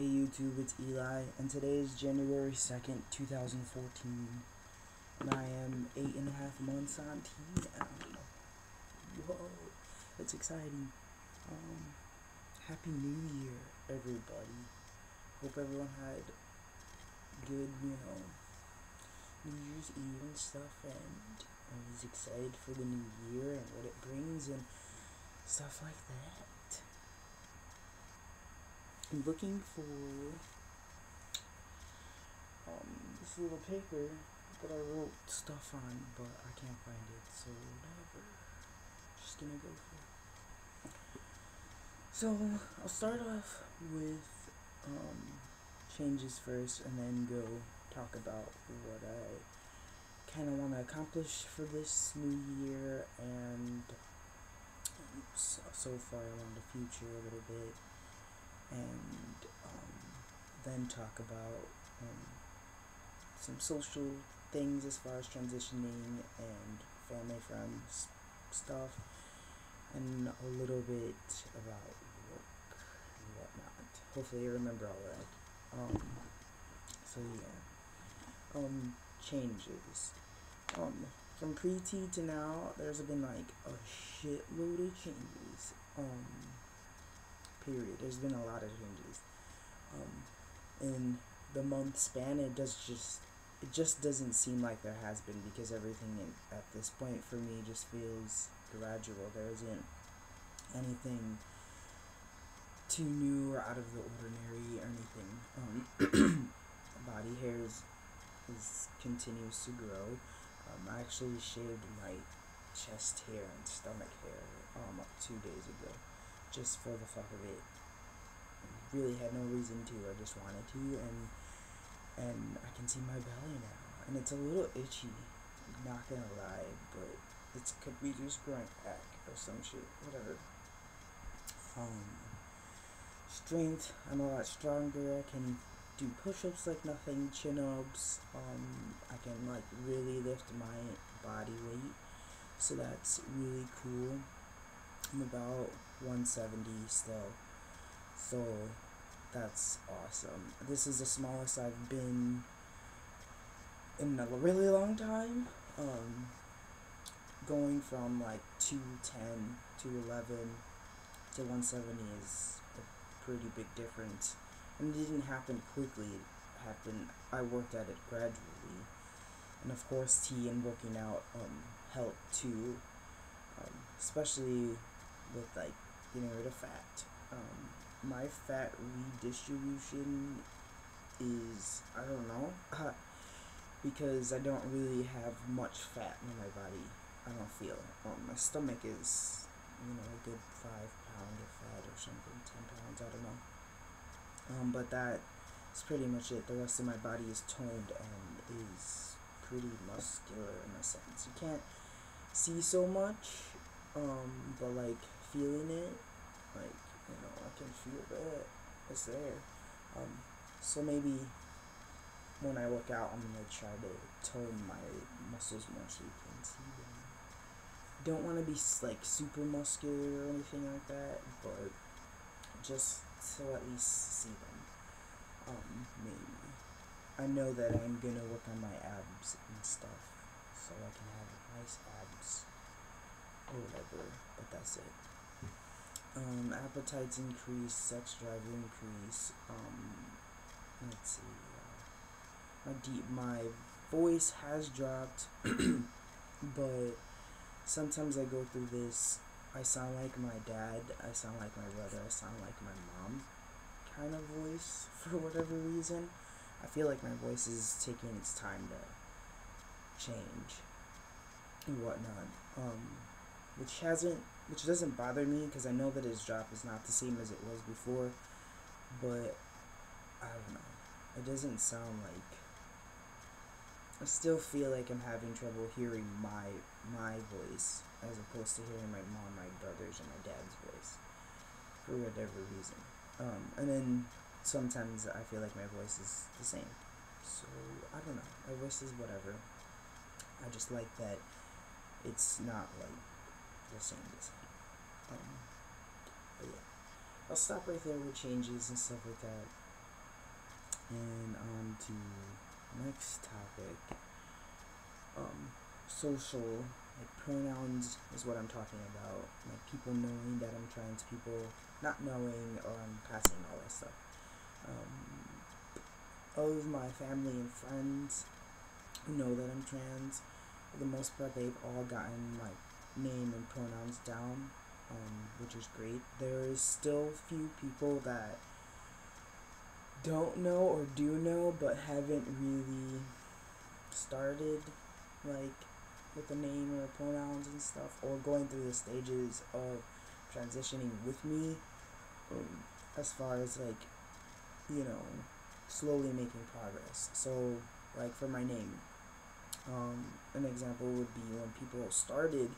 Hey YouTube, it's Eli, and today is January 2nd, 2014, and I am 8.5 months on TM. Whoa, it's exciting. Happy New Year, everybody. Hope everyone had good, New Year's Eve and stuff, and is excited for the new year and what it brings and stuff like that. I'm looking for this little paper that I wrote stuff on, but I can't find it, so whatever. Just gonna go for it. So I'll start off with changes first, and then go talk about what I kind of want to accomplish for this new year, and so far along the future a little bit, and then talk about some social things as far as transitioning and family, friends, stuff, and a little bit about work and whatnot. Hopefully I remember all that. So yeah. Changes. From pre-T to now, there's been like a shitload of changes. Period. There's been a lot of changes. In the month span, it just doesn't seem like there has been, because everything at this point for me just feels gradual. There isn't anything too new or out of the ordinary or anything. Body hair continues to grow. I actually shaved my chest hair and stomach hair 2 days ago, just for the fuck of it. Really had no reason to. I just wanted to, and I can see my belly now, and it's a little itchy. Not gonna lie, but it could be just growing back or some shit. Whatever. Strength. I'm a lot stronger. I can do push-ups like nothing, chin-ups. I can like really lift my body weight, so that's really cool. I'm about 170 still, so that's awesome. This is the smallest I've been in a really long time. Going from like 210 to 11 to 170 is a pretty big difference. And it didn't happen quickly. I worked at it gradually, and of course tea and working out helped too, especially with like getting rid of fat. My fat redistribution is, I don't know, because I don't really have much fat in my body. I don't feel. My stomach is, a good 5 pounds of fat or something, 10 pounds, I don't know. But that's pretty much it. The rest of my body is toned and is pretty muscular in a sense. You can't see so much, but like feeling it, like, I can feel that it's there. So maybe when I work out, I'm gonna try to tone my muscles more so you can see them. Don't want to be like super muscular or anything like that, but just to at least see them. Maybe. I know that I'm gonna work on my abs and stuff, so I can have nice abs or whatever, but that's it. Appetites increase, sex drive increase. Let's see. My voice has dropped, but sometimes I go through this. I sound like my dad. I sound like my brother. I sound like my mom kind of voice for whatever reason. I feel like my voice is taking its time to change and whatnot. Which doesn't bother me, because I know that his drop is not the same as it was before, but I don't know. It doesn't sound like. I still feel like I'm having trouble hearing my voice as opposed to hearing my mom, my brother's, and my dad's voice for whatever reason. And then sometimes I feel like my voice is the same. So I don't know. My voice is whatever. I just like that it's not like the same. But yeah, I'll stop right there with changes and stuff like that. And on to next topic. Social, like pronouns is what I'm talking about. Like people knowing that I'm trans, people not knowing or I'm passing, all that stuff. Of my family and friends who know that I'm trans, for the most part, they've all gotten my name and pronouns down, which is great. There is still few people that don't know or do know, but haven't really started, like, with the name or pronouns and stuff, or going through the stages of transitioning with me, as far as, like, you know, slowly making progress. So, like, for my name, an example would be when people started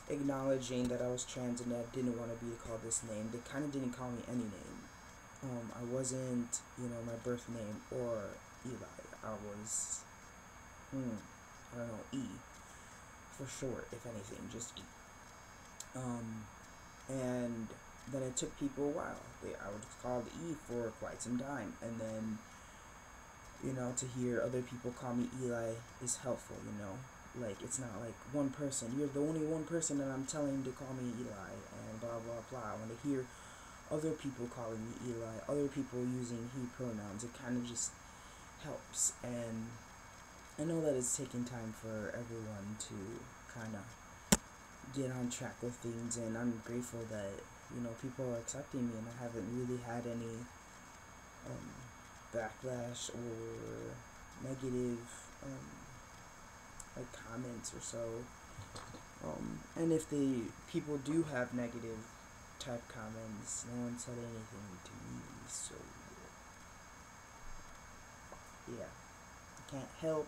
acknowledging that I was trans and that I didn't want to be called this name, they kind of didn't call me any name. I wasn't, my birth name or Eli. I was, I don't know, E for short, if anything, just E. And then it took people a while. I was called E for quite some time, and then, to hear other people call me Eli is helpful, Like, it's not like one person. You're the only one person that I'm telling to call me Eli, and blah, blah, blah. When I hear other people calling me Eli, other people using he pronouns, it kind of just helps. And I know that it's taking time for everyone to kind of get on track with things, and I'm grateful that, people are accepting me, and I haven't really had any backlash or negative like comments or so. And if people do have negative type comments, no one said anything to me, so yeah, I can't help,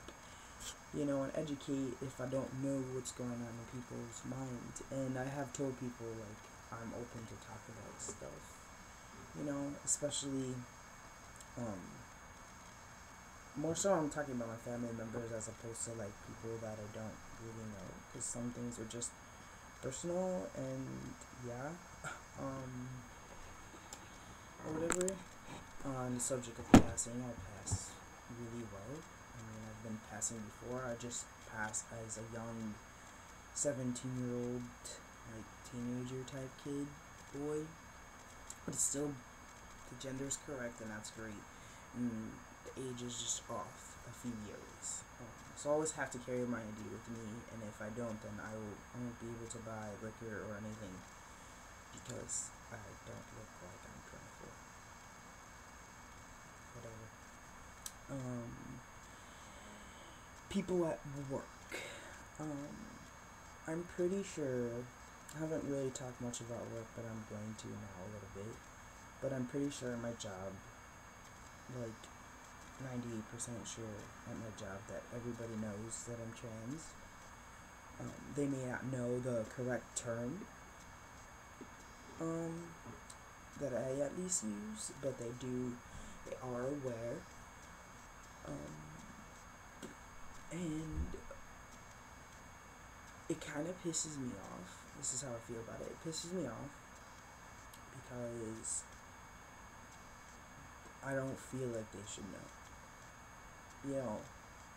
and educate if I don't know what's going on in people's minds. And I have told people, like, I'm open to talk about stuff, especially, more so I'm talking about my family members as opposed to, like, people that I don't really know, because some things are just personal, and yeah, or whatever. On the subject of passing, I pass really well. I mean, I've been passing before. I just passed as a young 17-year-old, like, teenager type kid, boy. But it's still, the gender is correct, and that's great. And the age is just off a few years. So I always have to carry my ID with me, and if I don't, then I won't be able to buy liquor or anything, because I don't look like I'm 24. Whatever. People at work. I'm pretty sure, I haven't really talked much about work, but I'm going to now a little bit. But I'm pretty sure my job, like 98% sure at my job, that everybody knows that I'm trans. They may not know the correct term that I at least use, but they are aware. And it kind of pisses me off. This is how I feel about it. It pisses me off because I don't feel like they should know.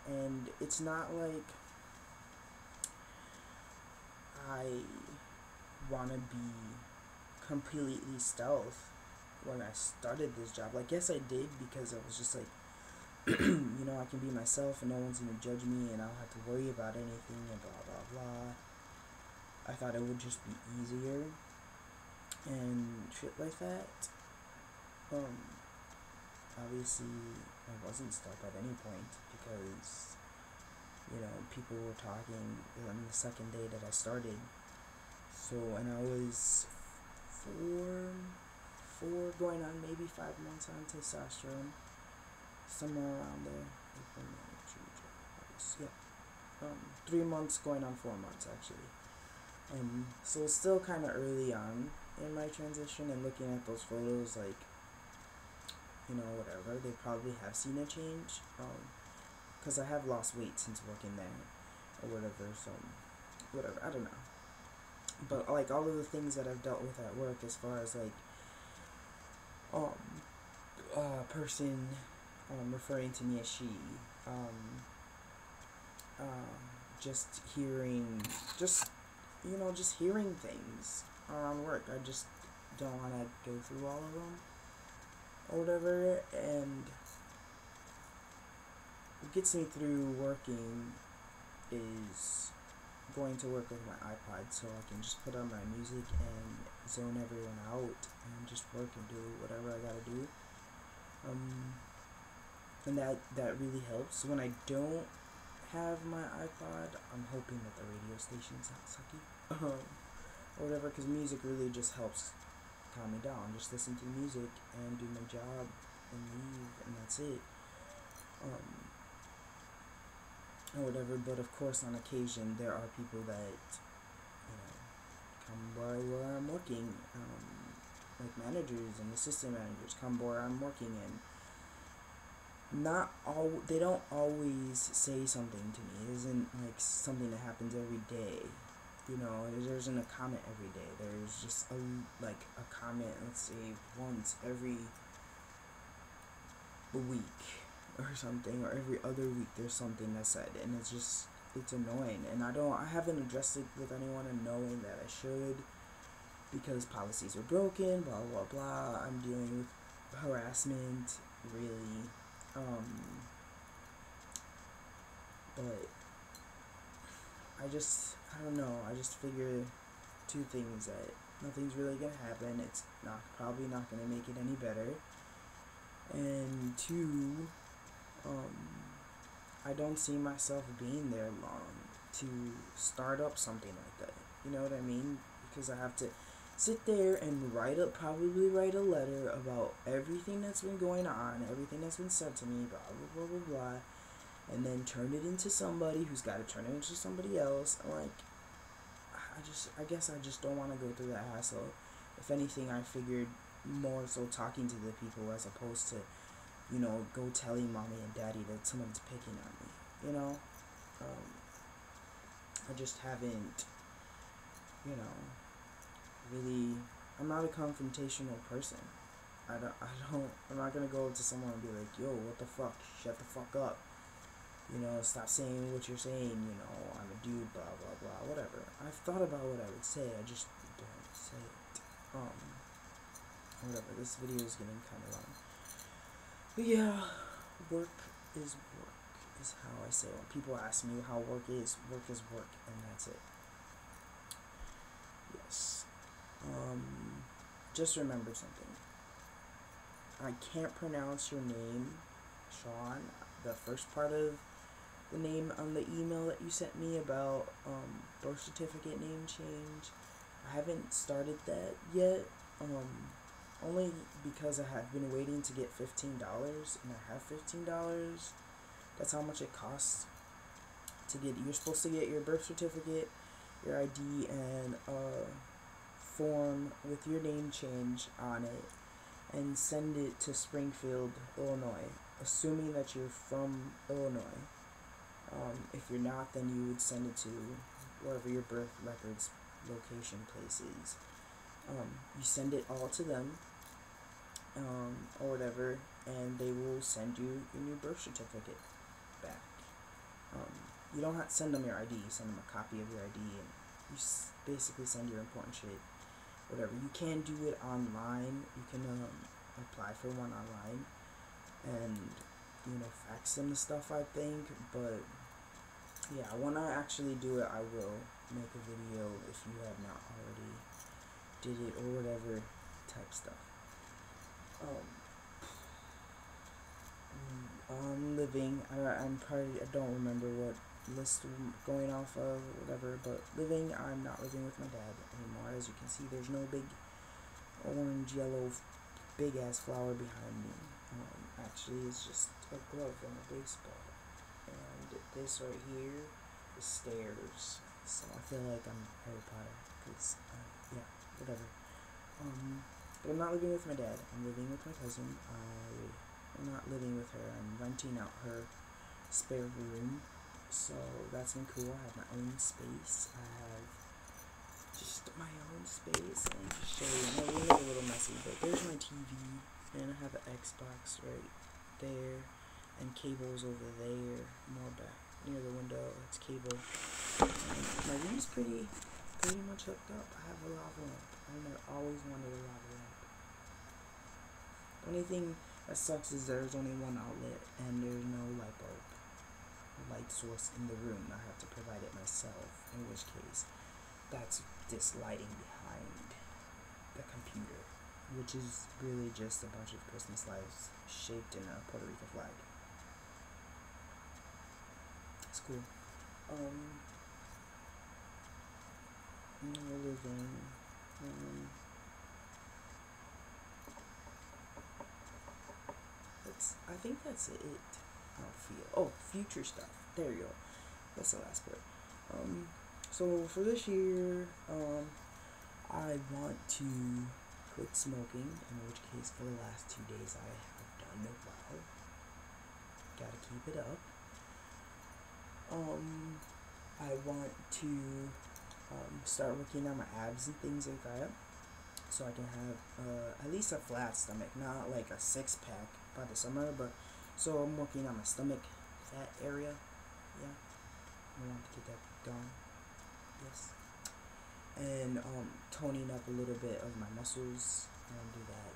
And it's not like I want to be completely stealth when I started this job. Like, yes, I did, because I was just like, I can be myself and no one's going to judge me and I don't have to worry about anything and blah, blah, blah. I thought it would just be easier and shit like that. Obviously, I wasn't stuck at any point because, people were talking on the second day that I started. So, and I was four going on maybe 5 months on testosterone, somewhere around there. Yeah, 3 months going on 4 months actually. So it's still kind of early on in my transition, and looking at those photos, like, whatever, they probably have seen a change, because I have lost weight since working there, or whatever, so, whatever, I don't know. But, like, all of the things that I've dealt with at work, as far as, like, person referring to me as she. Um, just hearing, just hearing things around work. I just don't want to go through all of them or whatever. And what gets me through working is going to work with my iPod so I can just put on my music and zone everyone out and just work and do whatever I gotta do. And that really helps. When I don't have my iPod, I'm hoping that the radio station's not sucky. Or whatever, because music really just helps calm me down. Just listen to music and do my job and leave, and that's it. Or whatever, but of course, on occasion, there are people that, come by where I'm working, like managers and assistant managers come where I'm working, and they don't always say something to me. It isn't like something that happens every day. There isn't a comment every day. There's just a comment, let's say once every week or something, or every other week there's something that's said, and it's annoying. And I haven't addressed it with anyone, and knowing that I should, because policies are broken, blah blah blah. I'm dealing with harassment, really. But I don't know, I just figure two things: that nothing's really gonna happen, it's probably not gonna make it any better, and two, I don't see myself being there long to start up something like that. You know what I mean? Because I have to sit there and probably write a letter about everything that's been going on, everything that's been said to me, blah blah blah blah blah, and then turn it into somebody who's got to turn it into somebody else. I guess I just don't want to go through that hassle. If anything, I figured more so talking to the people as opposed to, go telling mommy and daddy that someone's picking on me. I just haven't, really. I'm not a confrontational person. I'm not gonna go up to someone and be like, yo, what the fuck? Shut the fuck up. Stop saying what you're saying, I'm a dude, blah, blah, blah, whatever. I've thought about what I would say, I just don't say it. Whatever, this video is getting kind of long. But yeah, work is how I say it. When people ask me how work is work, and that's it. Yes. Just remember something. I can't pronounce your name, Sean. The first part of the name on the email that you sent me about birth certificate name change. I haven't started that yet. Only because I have been waiting to get $15, and I have $15. That's how much it costs to get. You're supposed to get your birth certificate, your ID, and a form with your name change on it, and send it to Springfield, Illinois, assuming that you're from Illinois. If you're not, then you would send it to wherever your birth records location place is. You send it all to them, or whatever, and they will send you your new birth certificate back. You don't have to send them your ID, you send them a copy of your ID, and you basically send your important shit, whatever. You can do it online. You can apply for one online and fax them the stuff, I think. But yeah, when I actually do it, I will make a video if you have not already did it, or whatever type stuff. I'm living. I don't remember what list I'm going off of, whatever. But I'm not living with my dad anymore. As you can see, there's no big orange, yellow, big ass flower behind me. Actually, it's just a glove and a baseball. And this right here is stairs. So I feel like I'm Harry Potter. Cause yeah, whatever. But I'm not living with my dad. I'm living with my cousin. I'm not living with her. I'm renting out her spare room. So that's been cool. I have my own space. I have just my own space. And just show you. My room is a little messy, but there's my TV, and I have an Xbox right there, and cables over there, more back near the window. That's cable. And my room's pretty much hooked up. I have a lava lamp. I always wanted a lava lamp. The only thing that sucks is there's only one outlet and there's no light source in the room. I have to provide it myself, in which case that's this lighting behind the computer, which is really just a bunch of Christmas lights shaped in a Puerto Rico flag. It's cool. Living. I think that's it. Future stuff. There you go. That's the last part. So for this year, I want to quit smoking, in which case for the last 2 days I have done it well. Gotta keep it up. I want to start working on my abs and things like that, so I can have at least a flat stomach, not like a 6-pack by the summer, but so I'm working on my stomach fat area. Yeah, I want to get that done. Yes. And toning up a little bit of my muscles. I want to do that.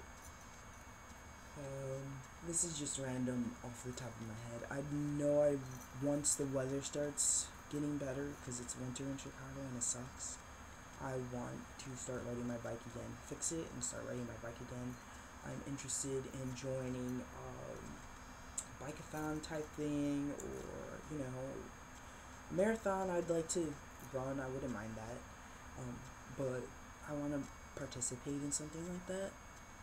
This is just random off the top of my head. I know once the weather starts getting better, because it's winter in Chicago and it sucks, I want to start riding my bike again. Fix it and start riding my bike again. I'm interested in joining bike-a-thon type thing, or marathon. I'd like to run. I wouldn't mind that, but I want to participate in something like that,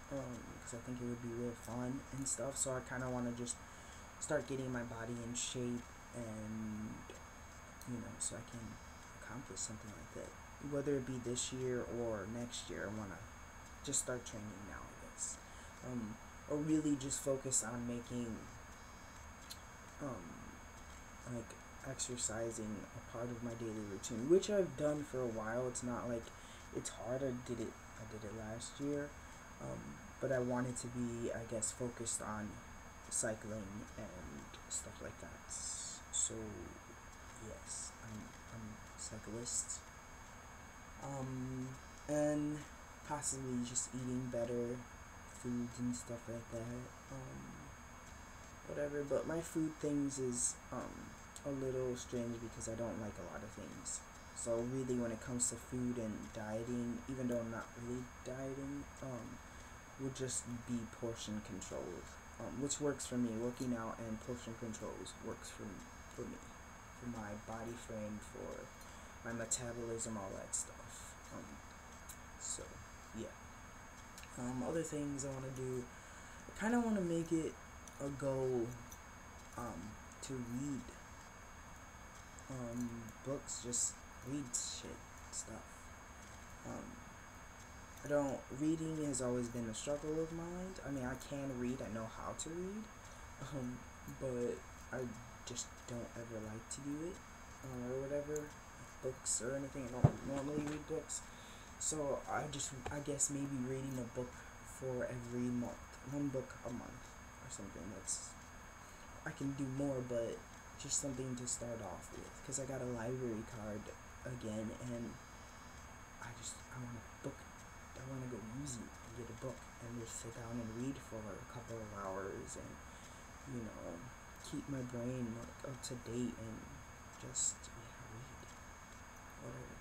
because I think it would be real fun and stuff. So I kind of want to just start getting my body in shape, and so I can accomplish something like that, whether it be this year or next year. I want to just start training now, I guess, or really just focus on making like exercising a part of my daily routine, which I've done for a while. It's not like it's hard. I did it last year, but I wanted to be, I guess, focused on cycling and stuff like that. So yes, I'm a cyclist, and possibly just eating better foods and stuff like that. Whatever. But my food things is a little strange because I don't like a lot of things. So really, when it comes to food and dieting, even though I'm not really dieting, would just be portion controlled, which works for me. Working out and portion controls works for me, for my body frame, for my metabolism, all that stuff. So yeah. Other things I want to do. I kind of want to make it a goal to read books, just read stuff. I don't reading has always been a struggle of mine. I mean, I can read, I know how to read, but I just don't ever like to do it, or whatever, books or anything. I don't normally read books, so I guess maybe reading a book for every month, one book a month or something. I can do more, but just something to start off with, because I got a library card again, and I want to go use it and get a book and just sit down and read for a couple of hours, and keep my brain up to date, and just read, whatever.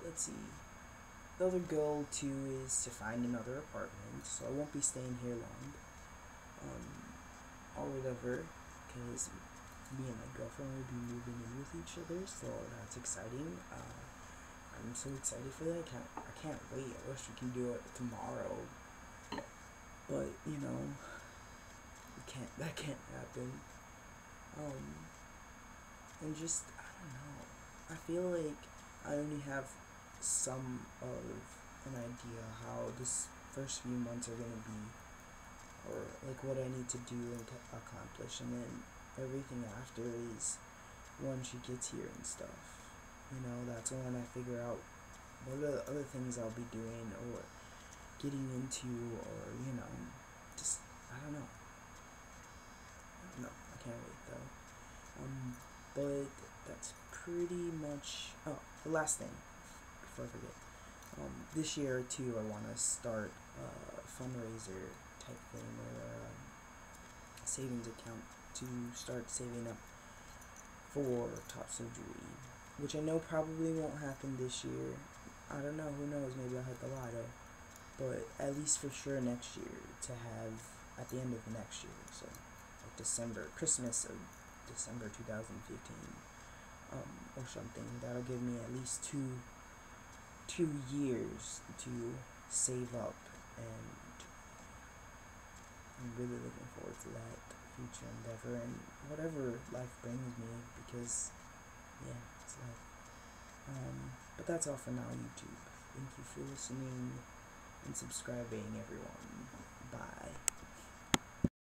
Let's see. The other goal too is to find another apartment, so I won't be staying here long, or whatever, because me and my girlfriend will be moving in with each other, so that's exciting. I'm so excited for that. I can't wait. I wish we can do it tomorrow, but that can't happen. And just, I don't know. I feel like I only have some of an idea how this first few months are gonna be, or like what I need to do and to accomplish, and then everything after is when she gets here and stuff. That's when I figure out what are the other things I'll be doing, or getting into, or just I don't know. No, I can't wait though. But that's pretty much. Oh, the last thing before I forget. This year too, I want to start a fundraiser type thing, or a savings account to start saving up for top surgery, which I know probably won't happen this year. I don't know. Who knows? Maybe I'll hit the lotto. But at least for sure next year, to have at the end of the next year, so like Christmas of December 2015, or something. That'll give me at least two years to save up, and I'm really looking forward to that future endeavor and whatever life brings me, because yeah, it's life. But that's all for now, YouTube. Thank you for listening and subscribing, everyone.